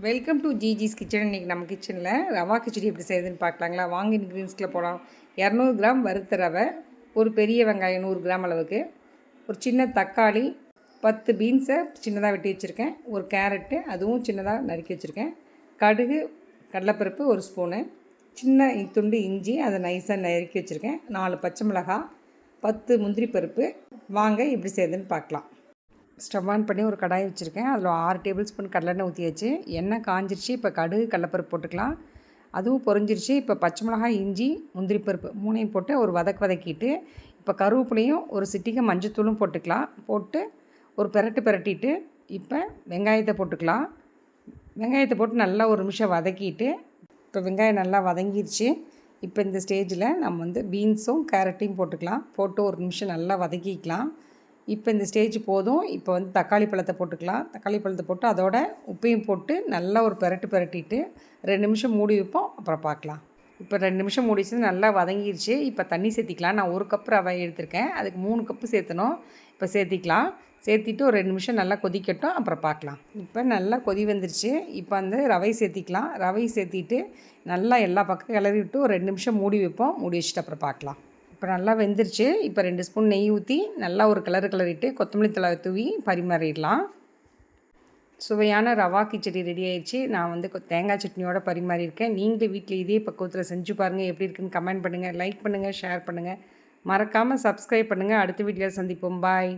Welcome to ஜிஜிஸ் kitchen. இன்றைக்கி நம்ம கிச்சனில் ரவா கிச்சடி எப்படி செய்யுதுன்னு பார்க்கலாங்களா? வாங்க இன்க்ரீடியன்ஸ்கில் போகலாம். 200 கிராம் வறுத்த ரவை, ஒரு பெரிய வெங்காயம் 100 கிராம் அளவுக்கு, ஒரு சின்ன தக்காளி, 10 பீன்ஸை சின்னதாக வெட்டி வச்சுருக்கேன், ஒரு கேரட்டு அதுவும் சின்னதாக நறுக்கி வச்சுருக்கேன், கடுகு, கடலைப்பருப்பு 1 ஸ்பூனு, சின்ன துண்டு இஞ்சி அதை நைஸாக நறுக்கி வச்சுருக்கேன், 4 பச்சை மிளகாய், 10 முந்திரி பருப்பு. வாங்க எப்படி செய்யுதுன்னு பார்க்கலாம். ஸ்டவ் ஆன் பண்ணி ஒரு கடாய் வச்சுருக்கேன். அதில் 6 டேபிள் ஸ்பூன் கடலெண்ணெய் ஊற்றியாச்சு. எண்ணெய் காஞ்சிருச்சு. இப்போ கடுகு, கடலைப்பருப்பு போட்டுக்கலாம். அதுவும் பொரிஞ்சிருச்சு. இப்போ பச்சை மிளகாய், இஞ்சி, முந்திரி பருப்பு 3ஐயும் போட்டு ஒரு வதக்கிட்டு, இப்போ கருவேப்பிலையும் ஒரு சிட்டிகை மஞ்சத்தூளும் போட்டுக்கலாம். போட்டு ஒரு பிரட்டிட்டு இப்போ வெங்காயத்தை போட்டுக்கலாம். வெங்காயத்தை போட்டு நல்லா ஒரு நிமிஷம் வதக்கிட்டு, இப்போ வெங்காயம் நல்லா வதங்கிருச்சு. இப்போ இந்த ஸ்டேஜில் நம்ம பீன்ஸும் கேரட்டையும் போட்டுக்கலாம். போட்டு ஒரு நிமிஷம் நல்லா வதக்கிக்கலாம். இப்போ இந்த ஸ்டேஜ் போதும். இப்போ தக்காளி பழத்தை போட்டுக்கலாம். தக்காளி பழத்தை போட்டு அதோட உப்பையும் போட்டு நல்லா ஒரு பிரட்டிட்டு 2 நிமிஷம் மூடி வைப்போம். அப்புறம் பார்க்கலாம். இப்போ 2 நிமிஷம் மூடி வச்சு நல்லா வதங்கிருச்சு. இப்போ தண்ணி சேர்த்திக்கலாம். நான் 1 கப் ரவை எடுத்திருக்கேன். அதுக்கு 3 கப்பு சேர்த்தணும். இப்போ சேர்த்திக்கலாம். சேர்த்திட்டு ஒரு 2 நிமிஷம் நல்லா கொதிக்கட்டும். அப்புறம் பார்க்கலாம். இப்போ நல்லா கொதி வந்துருச்சு. இப்போ ரவை சேர்த்திக்கலாம். ரவை சேர்த்திட்டு நல்லா எல்லா பக்கம் கிளறி விட்டு ஒரு 2 நிமிஷம் மூடி வைப்போம். மூடி வச்சுட்டு அப்புறம் பார்க்கலாம். இப்போ நல்லா வெந்துருச்சு. இப்போ 2 ஸ்பூன் நெய் ஊற்றி நல்லா ஒரு கிளறிட்டு கொத்தமல்லி தழை தூவி பரிமாறிடலாம். சுவையான ரவா கிச்சடி ரெடி ஆயிடுச்சு. நான் தேங்காய் சட்னியோட பரிமாறியிருக்கேன். நீங்களும் வீட்டில் இதே பக்குவத்தில் செஞ்சு பாருங்கள். எப்படி இருக்குன்னு கமெண்ட் பண்ணுங்கள், லைக் பண்ணுங்கள், ஷேர் பண்ணுங்கள். மறக்காமல் சப்ஸ்கிரைப் பண்ணுங்கள். அடுத்த வீடியோவில் சந்திப்போம். பாய்.